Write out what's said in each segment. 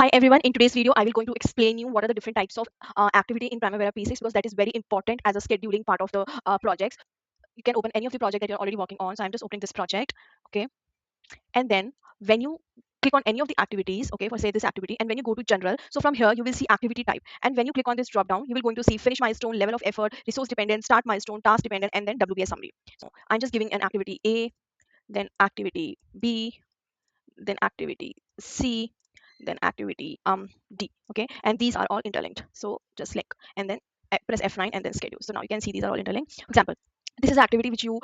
Hi everyone, in today's video I will going to explain you what are the different types of activity in Primavera P6 because that is very important as a scheduling part of the projects. You can open any of the project that you're already working on. So I'm just opening this project, okay? And then when you click on any of the activities, okay, for say this activity, and when you go to general, so from here you will see activity type. And when you click on this drop down, you will going to see finish milestone, level of effort, resource dependent, start milestone, task dependent, and then WBS summary. So I'm just giving an activity A, then activity B, then activity C, then activity D. Okay, and these are all interlinked. So just link and then press F9 and then schedule. So now you can see these are all interlinked. For example, this is activity which you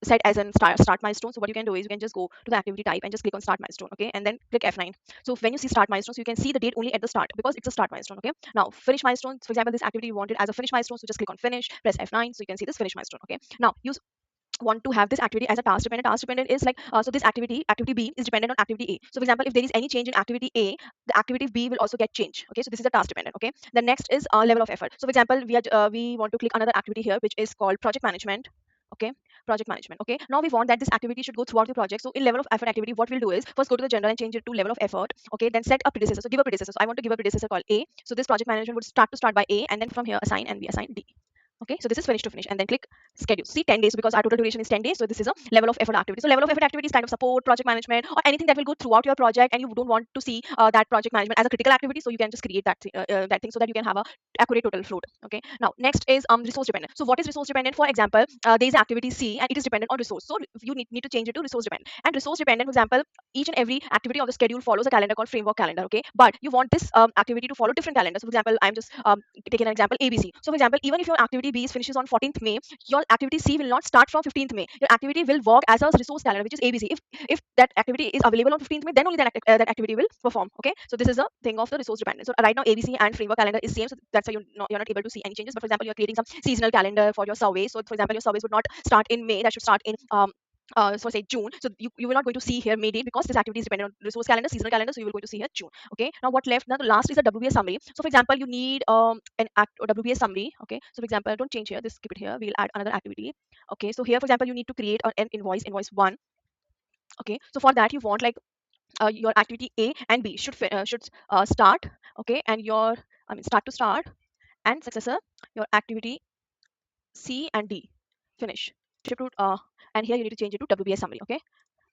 set as an start milestone. So what you can do is you can just go to the activity type and just click on start milestone, okay, and then click F9. So when you see start milestone, so you can see the date only at the start because it's a start milestone, okay. Now finish milestone, for example, this activity you wanted as a finish milestone, so just click on finish, press F9, so you can see this finish milestone, okay. Now you want to have this activity as a task dependent. Task dependent is like so this activity B is dependent on activity A. So for example, if there is any change in activity A, the activity B will also get changed, okay. So this is a task dependent, okay. The next is level of effort. So for example, we want to click another activity here which is called project management, okay. Project management, okay. Now we want that this activity should go throughout the project. So in level of effort activity, what we'll do is first go to the general and change it to level of effort, okay. Then set a predecessor, so give a predecessor. So I want to give a predecessor called A. So this project management would start by A, and then from here assign, and we assign D. Okay, so this is finish to finish, and then click schedule. See 10 days because our total duration is 10 days. So this is a level of effort activity. So level of effort activity is kind of support, project management, or anything that will go throughout your project, and you don't want to see that project management as a critical activity. So you can just create that thing so that you can have a accurate total float. Okay. Now next is resource dependent. So what is resource dependent? For example, there is activity C and it is dependent on resource. So you need to change it to resource dependent. And resource dependent, for example, each and every activity of the schedule follows a calendar called framework calendar. Okay. But you want this activity to follow different calendars. So for example, I'm just taking an example ABC. So for example, even if your activity B finishes on 14th May, your activity C will not start from 15th May. Your activity will work as a resource calendar, which is ABC. If that activity is available on 15th May, then only that activity will perform. Okay. So this is a thing of the resource dependence. So right now ABC and framework calendar is same. So that's why you're not able to see any changes. But for example, you're creating some seasonal calendar for your survey. So for example, your surveys would not start in May. That should start in so say June. So you will not going to see here May date because this activity is dependent on resource calendar, seasonal calendar. So you will going to see here June. Okay. Now what left? Now the last is a WBS summary. So for example, you need an act or WBS summary. Okay. So for example, don't change here. Just keep it here. We'll add another activity. Okay. So here, for example, you need to create an invoice one. Okay. So for that, you want like your activity A and B should start. Okay. And your start to start and successor your activity C and D finish. Should and here you need to change it to WBS summary. Okay.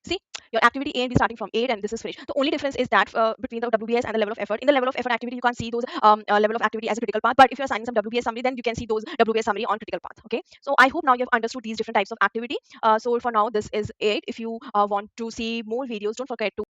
See, your activity A and B starting from 8 and this is finished. The only difference is that between the WBS and the level of effort. In the level of effort activity, you can't see those level of activity as a critical path. But if you're assigning some WBS summary, then you can see those WBS summary on critical path. Okay. So I hope now you've understood these different types of activity. So for now, this is it. If you want to see more videos, don't forget to